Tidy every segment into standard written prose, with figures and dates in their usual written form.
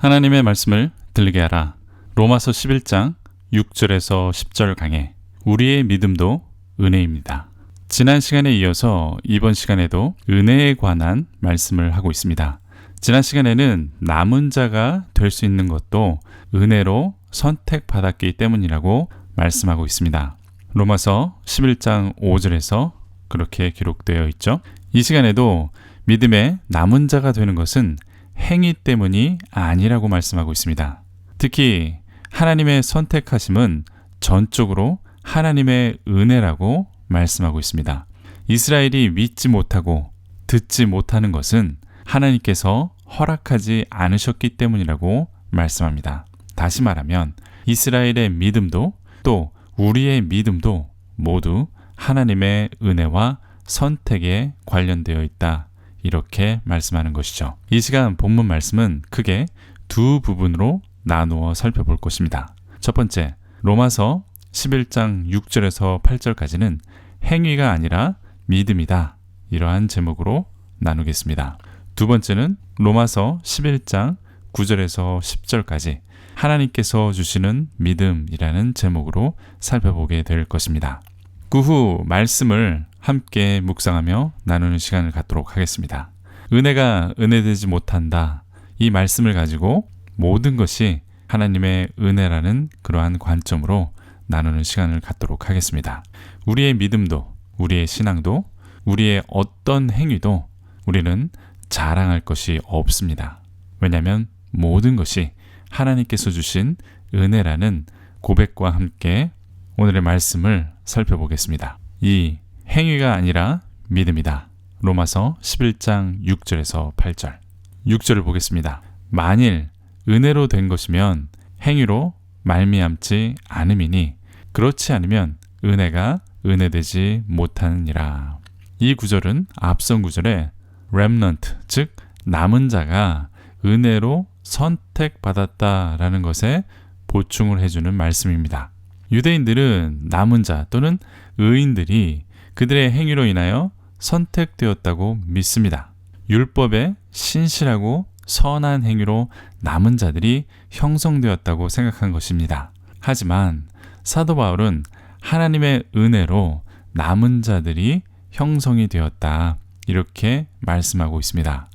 하나님의 말씀을 들리게 하라. 로마서 11장 6절에서 10절 강해. 우리의 믿음도 은혜입니다. 지난 시간에 이어서 이번 시간에도 은혜에 관한 말씀을 하고 있습니다. 지난 시간에는 남은 자가 될 수 있는 것도 은혜로 선택받았기 때문이라고 말씀하고 있습니다. 로마서 11장 5절에서 그렇게 기록되어 있죠. 이 시간에도 믿음의 남은 자가 되는 것은 행위 때문이 아니라고 말씀하고 있습니다. 특히 하나님의 선택하심은 전적으로 하나님의 은혜라고 말씀하고 있습니다. 이스라엘이 믿지 못하고 듣지 못하는 것은 하나님께서 허락하지 않으셨기 때문이라고 말씀합니다. 다시 말하면 이스라엘의 믿음도 또 우리의 믿음도 모두 하나님의 은혜와 선택에 관련되어 있다. 이렇게 말씀하는 것이죠. 이 시간 본문 말씀은 크게 두 부분으로 나누어 살펴볼 것입니다. 첫 번째, 로마서 11장 6절에서 8절까지는 행위가 아니라 믿음이다. 이러한 제목으로 나누겠습니다. 두 번째는 로마서 11장 9절에서 10절까지 하나님께서 주시는 믿음이라는 제목으로 살펴보게 될 것입니다. 그 후 말씀을 함께 묵상하며 나누는 시간을 갖도록 하겠습니다. 은혜가 은혜되지 못한다. 이 말씀을 가지고 모든 것이 하나님의 은혜라는 그러한 관점으로 나누는 시간을 갖도록 하겠습니다. 우리의 믿음도, 우리의 신앙도, 우리의 어떤 행위도 우리는 자랑할 것이 없습니다. 왜냐하면 모든 것이 하나님께서 주신 은혜라는 고백과 함께 오늘의 말씀을 살펴보겠습니다. 이 행위가 아니라 믿음이다. 로마서 11장 6절에서 8절. 6절을 보겠습니다. 만일 은혜로 된 것이면 행위로 말미암지 않음이니 그렇지 않으면 은혜가 은혜되지 못하느니라. 이 구절은 앞선 구절에 remnant, 즉 남은 자가 은혜로 선택받았다라는 것에 보충을 해주는 말씀입니다. 유대인들은 남은 자 또는 의인들이 그들의 행위로 인하여 선택되었다고 믿습니다. 율법의 신실하고 선한 행위로 남은 자들이 형성되었다고 생각한 것입니다. 하지만 사도 바울은 하나님의 은혜로 남은 자들이 형성이 되었다. 이렇게 말씀하고 있습니다.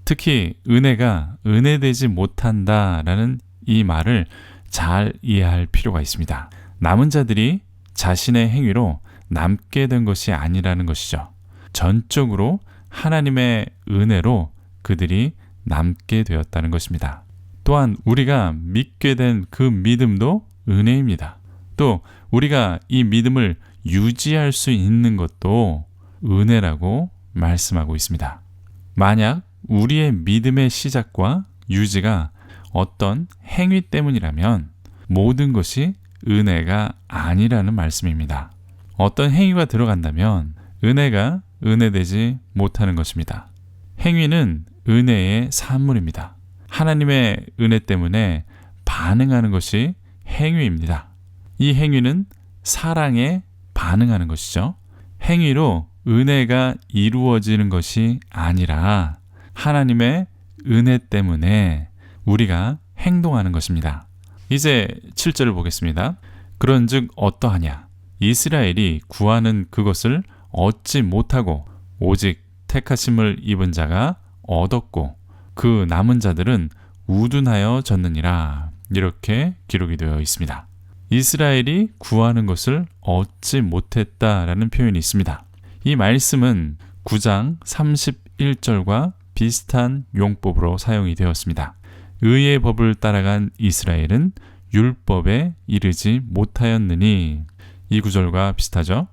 특히 은혜가 은혜되지 못한다라는 이 말을 잘 이해할 필요가 있습니다. 남은 자들이 자신의 행위로 남게 된 것이 아니라는 것이죠. 전적으로 하나님의 은혜로 그들이 남게 되었다는 것입니다. 또한 우리가 믿게 된 그 믿음도 은혜입니다. 또 우리가 이 믿음을 유지할 수 있는 것도 은혜라고 말씀하고 있습니다. 만약 우리의 믿음의 시작과 유지가 어떤 행위 때문이라면 모든 것이 은혜가 아니라는 말씀입니다. 어떤 행위가 들어간다면 은혜가 은혜되지 못하는 것입니다. 행위는 은혜의 산물입니다. 하나님의 은혜 때문에 반응하는 것이 행위입니다. 이 행위는 사랑에 반응하는 것이죠. 행위로 은혜가 이루어지는 것이 아니라 하나님의 은혜 때문에 우리가 행동하는 것입니다. 이제 7절을 보겠습니다. 그런즉 어떠하냐? 이스라엘이 구하는 그것을 얻지 못하고 오직 택하심을 입은 자가 얻었고 그 남은 자들은 우둔하여 졌느니라. 이렇게 기록이 되어 있습니다. 이스라엘이 구하는 것을 얻지 못했다라는 표현이 있습니다. 이 말씀은 9장 31절과 비슷한 용법으로 사용이 되었습니다. 의의 법을 따라간 이스라엘은 율법에 이르지 못하였느니 이 구절과 비슷하죠?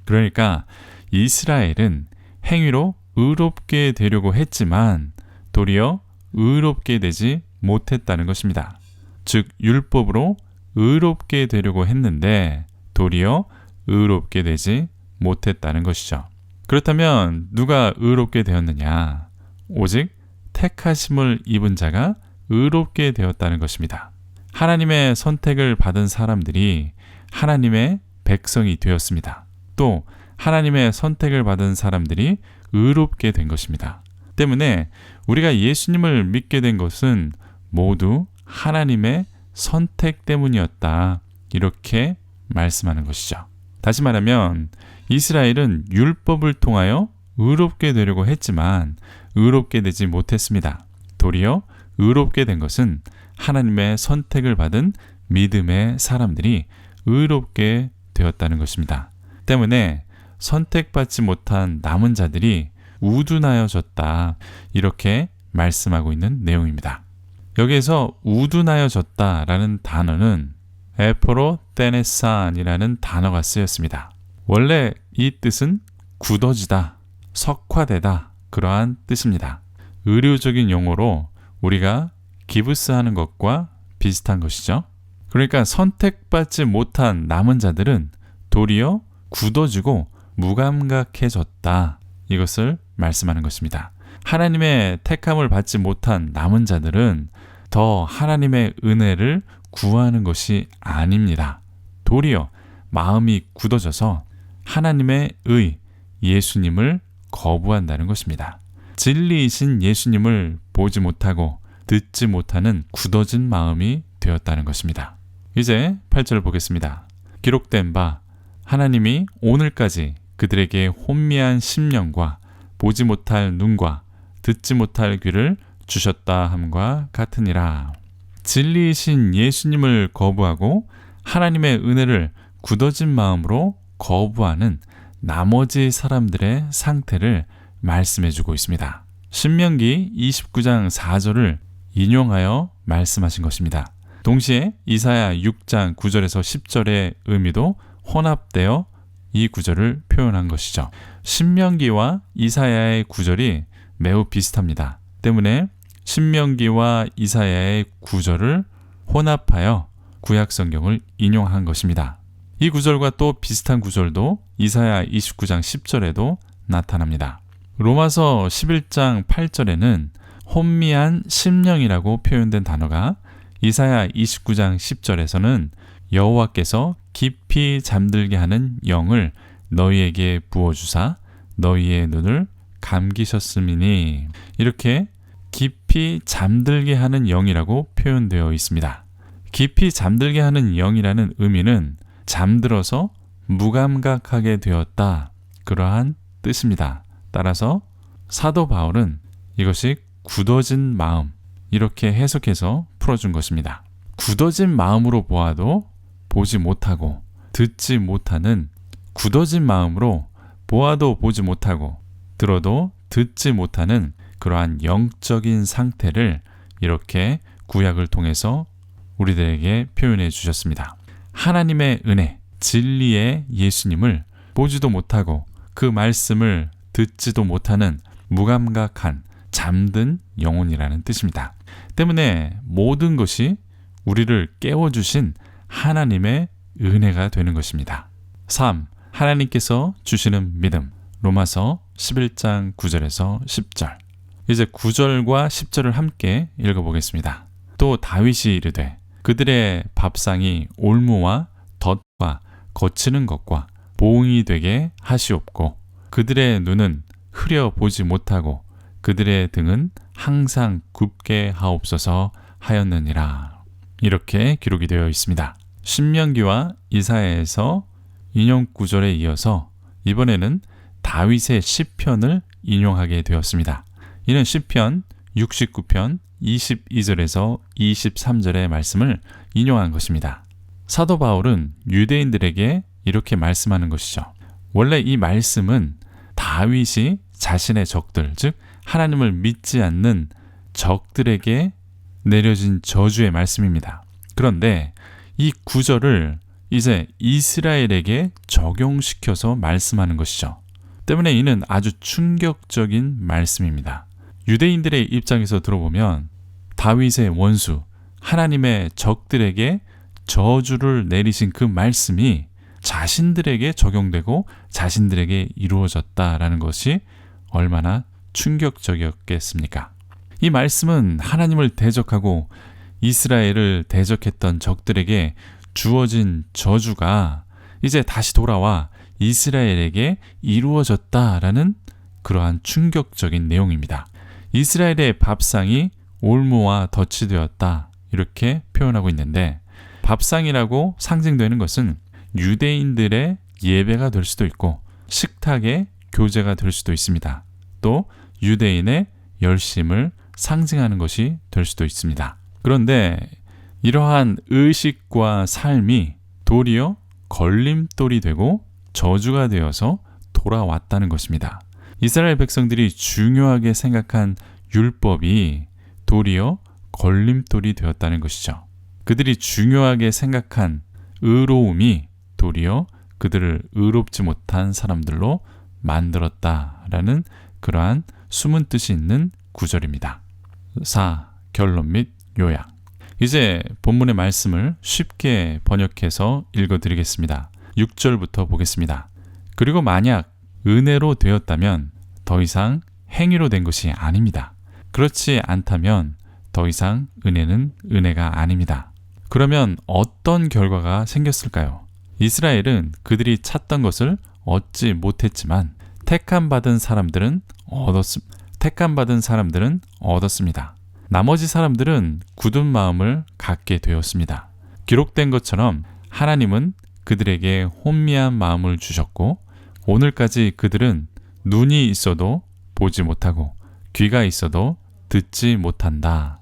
그러니까 이스라엘은 행위로 의롭게 되려고 했지만 도리어 의롭게 되지 못했다는 것입니다. 즉 율법으로 의롭게 되려고 했는데 도리어 의롭게 되지 못했다는 것이죠. 그렇다면 누가 의롭게 되었느냐? 오직 택하심을 입은 자가 의롭게 되었다는 것입니다. 하나님의 선택을 받은 사람들이 하나님의 백성이 되었습니다. 또 하나님의 선택을 받은 사람들이 의롭게 된 것입니다. 때문에 우리가 예수님을 믿게 된 것은 모두 하나님의 선택 때문이었다. 이렇게 말씀하는 것이죠. 다시 말하면 이스라엘은 율법을 통하여 의롭게 되려고 했지만 의롭게 되지 못했습니다. 도리어 의롭게 된 것은 하나님의 선택을 받은 믿음의 사람들이 의롭게 되었다는 것입니다. 때문에 선택받지 못한 남은 자들이 우둔하여졌다. 이렇게 말씀하고 있는 내용입니다. 여기에서 우둔하여졌다라는 단어는 에포로테네산이라는 단어가 쓰였습니다. 원래 이 뜻은 굳어지다, 석화되다 그러한 뜻입니다. 의료적인 용어로 우리가 기브스하는 것과 비슷한 것이죠. 그러니까 선택받지 못한 남은 자들은 도리어 굳어지고 무감각해졌다. 이것을 말씀하는 것입니다. 하나님의 택함을 받지 못한 남은 자들은 더 하나님의 은혜를 구하는 것이 아닙니다. 도리어 마음이 굳어져서 하나님의 예수님을 거부한다는 것입니다. 진리이신 예수님을 보지 못하고 듣지 못하는 굳어진 마음이 되었다는 것입니다. 이제 8절을 보겠습니다. 기록된 바 하나님이 오늘까지 그들에게 혼미한 심령과 보지 못할 눈과 듣지 못할 귀를 주셨다 함과 같으니라. 진리이신 예수님을 거부하고 하나님의 은혜를 굳어진 마음으로 거부하는 나머지 사람들의 상태를 말씀해주고 있습니다. 신명기 29장 4절을 인용하여 말씀하신 것입니다. 동시에 이사야 6장 9절에서 10절의 의미도 혼합되어 이 구절을 표현한 것이죠. 신명기와 이사야의 구절이 매우 비슷합니다. 때문에 신명기와 이사야의 구절을 혼합하여 구약 성경을 인용한 것입니다. 이 구절과 또 비슷한 구절도 이사야 29장 10절에도 나타납니다. 로마서 11장 8절에는 혼미한 심령이라고 표현된 단어가 이사야 29장 10절에서는 여호와께서 깊이 잠들게 하는 영을 너희에게 부어주사 너희의 눈을 감기셨음이니 이렇게 깊이 잠들게 하는 영이라고 표현되어 있습니다. 깊이 잠들게 하는 영이라는 의미는 잠들어서 무감각하게 되었다. 그러한 뜻입니다. 따라서 사도 바울은 이것이 굳어진 마음 이렇게 해석해서 풀어준 것입니다. 굳어진 마음으로 보아도 보지 못하고 듣지 못하는 굳어진 마음으로 보아도 보지 못하고 들어도 듣지 못하는 그러한 영적인 상태를 이렇게 구약을 통해서 우리들에게 표현해 주셨습니다. 하나님의 은혜, 진리의 예수님을 보지도 못하고 그 말씀을 듣지도 못하는 무감각한 잠든 영혼이라는 뜻입니다. 때문에 모든 것이 우리를 깨워주신 하나님의 은혜가 되는 것입니다. 3. 하나님께서 주시는 믿음. 로마서 11장 9절에서 10절. 이제 9절과 10절을 함께 읽어보겠습니다. 또 다윗이 이르되 그들의 밥상이 올무와 덫과 거치는 것과 보응이 되게 하시옵고 그들의 눈은 흐려 보지 못하고 그들의 등은 항상 굽게 하옵소서 하였느니라. 이렇게 기록이 되어 있습니다. 신명기와 이사야에서 인용 구절에 이어서 이번에는 다윗의 시편을 인용하게 되었습니다. 이는 시편 69편 22절에서 23절의 말씀을 인용한 것입니다. 사도 바울은 유대인들에게 이렇게 말씀하는 것이죠. 원래 이 말씀은 다윗이 자신의 적들, 즉 하나님을 믿지 않는 적들에게 내려진 저주의 말씀입니다. 그런데 이 구절을 이제 이스라엘에게 적용시켜서 말씀하는 것이죠. 때문에 이는 아주 충격적인 말씀입니다. 유대인들의 입장에서 들어보면 다윗의 원수, 하나님의 적들에게 저주를 내리신 그 말씀이 자신들에게 적용되고 자신들에게 이루어졌다라는 것이 얼마나 충격적이었겠습니까? 이 말씀은 하나님을 대적하고 이스라엘을 대적했던 적들에게 주어진 저주가 이제 다시 돌아와 이스라엘에게 이루어졌다라는 그러한 충격적인 내용입니다. 이스라엘의 밥상이 올무와 덫이 되었다. 이렇게 표현하고 있는데 밥상이라고 상징되는 것은 유대인들의 예배가 될 수도 있고 식탁의 교제가 될 수도 있습니다. 또 유대인의 열심을 상징하는 것이 될 수도 있습니다. 그런데 이러한 의식과 삶이 도리어 걸림돌이 되고 저주가 되어서 돌아왔다는 것입니다. 이스라엘 백성들이 중요하게 생각한 율법이 도리어 걸림돌이 되었다는 것이죠. 그들이 중요하게 생각한 의로움이 도리어 그들을 의롭지 못한 사람들로 만들었다라는 그러한 숨은 뜻이 있는 구절입니다. 4. 결론 및 요약. 이제 본문의 말씀을 쉽게 번역해서 읽어드리겠습니다. 6절부터 보겠습니다. 그리고 만약 은혜로 되었다면 더 이상 행위로 된 것이 아닙니다. 그렇지 않다면 더 이상 은혜는 은혜가 아닙니다. 그러면 어떤 결과가 생겼을까요? 이스라엘은 그들이 찾던 것을 얻지 못했지만 택함 받은 사람들은 얻었습니다. 나머지 사람들은 굳은 마음을 갖게 되었습니다. 기록된 것처럼 하나님은 그들에게 혼미한 마음을 주셨고 오늘까지 그들은 눈이 있어도 보지 못하고 귀가 있어도 듣지 못한다.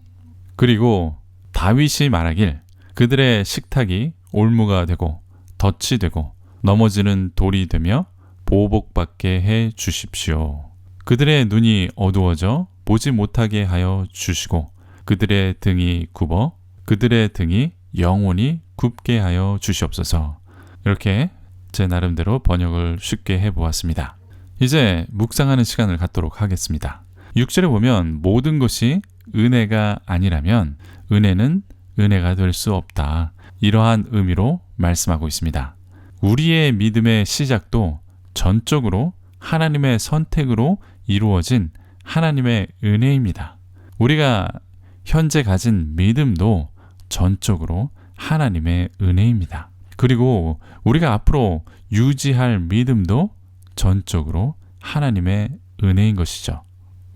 그리고 다윗이 말하길 그들의 식탁이 올무가 되고 덫이 되고 넘어지는 돌이 되며 보복받게 해 주십시오. 그들의 눈이 어두워져 보지 못하게 하여 주시고 그들의 등이 굽어 그들의 등이 영원히 굽게 하여 주시옵소서. 이렇게 제 나름대로 번역을 쉽게 해보았습니다. 이제 묵상하는 시간을 갖도록 하겠습니다. 6절에 보면 모든 것이 은혜가 아니라면 은혜는 은혜가 될 수 없다. 이러한 의미로 말씀하고 있습니다. 우리의 믿음의 시작도 전적으로 하나님의 선택으로 이루어진 하나님의 은혜입니다. 우리가 현재 가진 믿음도 전적으로 하나님의 은혜입니다. 그리고 우리가 앞으로 유지할 믿음도 전적으로 하나님의 은혜인 것이죠.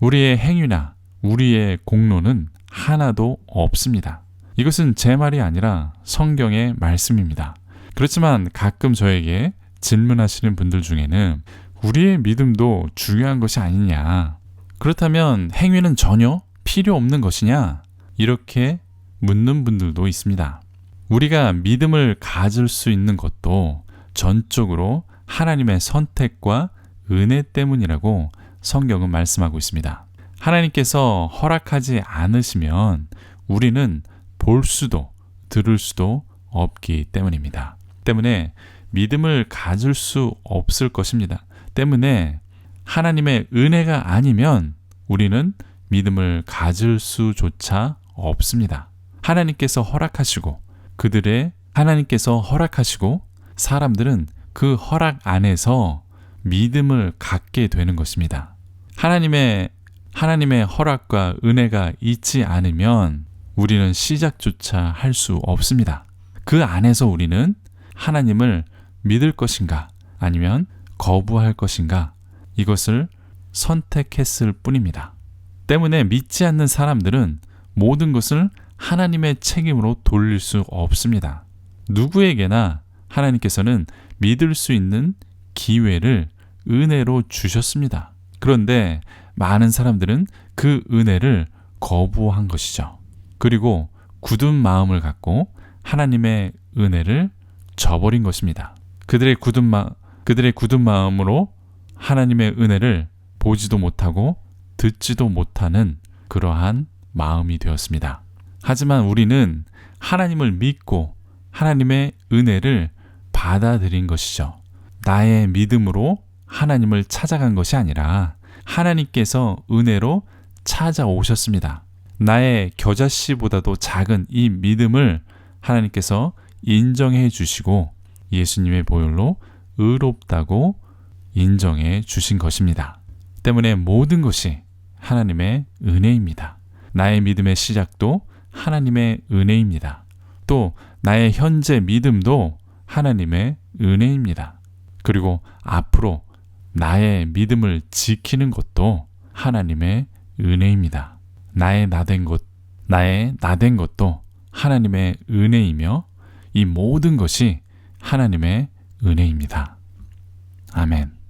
우리의 행위나 우리의 공로는 하나도 없습니다. 이것은 제 말이 아니라 성경의 말씀입니다. 그렇지만 가끔 저에게 질문하시는 분들 중에는 우리의 믿음도 중요한 것이 아니냐, 그렇다면 행위는 전혀 필요 없는 것이냐, 이렇게 묻는 분들도 있습니다. 우리가 믿음을 가질 수 있는 것도 전적으로 하나님의 선택과 은혜 때문이라고 성경은 말씀하고 있습니다. 하나님께서 허락하지 않으시면 우리는 볼 수도 들을 수도 없기 때문입니다. 때문에 믿음을 가질 수 없을 것입니다. 때문에 하나님의 은혜가 아니면 우리는 믿음을 가질 수조차 없습니다. 하나님께서 허락하시고 사람들은 그 허락 안에서 믿음을 갖게 되는 것입니다. 하나님의 허락과 은혜가 있지 않으면 우리는 시작조차 할 수 없습니다. 그 안에서 우리는 하나님을 믿을 것인가 아니면 거부할 것인가, 이것을 선택했을 뿐입니다. 때문에 믿지 않는 사람들은 모든 것을 하나님의 책임으로 돌릴 수 없습니다. 누구에게나 하나님께서는 믿을 수 있는 기회를 은혜로 주셨습니다. 그런데 많은 사람들은 그 은혜를 거부한 것이죠. 그리고 굳은 마음을 갖고 하나님의 은혜를 저버린 것입니다. 그들의 굳은 마음으로 하나님의 은혜를 보지도 못하고 듣지도 못하는 그러한 마음이 되었습니다. 하지만 우리는 하나님을 믿고 하나님의 은혜를 받아들인 것이죠. 나의 믿음으로 하나님을 찾아간 것이 아니라 하나님께서 은혜로 찾아오셨습니다. 나의 겨자씨보다도 작은 이 믿음을 하나님께서 인정해 주시고 예수님의 보혈로 의롭다고 인정해 주신 것입니다. 때문에 모든 것이 하나님의 은혜입니다. 나의 믿음의 시작도 하나님의 은혜입니다. 또 나의 현재 믿음도 하나님의 은혜입니다. 그리고 앞으로 나의 믿음을 지키는 것도 하나님의 은혜입니다. 나의 나된 것 나의 나된 것도 하나님의 은혜이며 이 모든 것이 하나님의 은혜입니다. 아멘.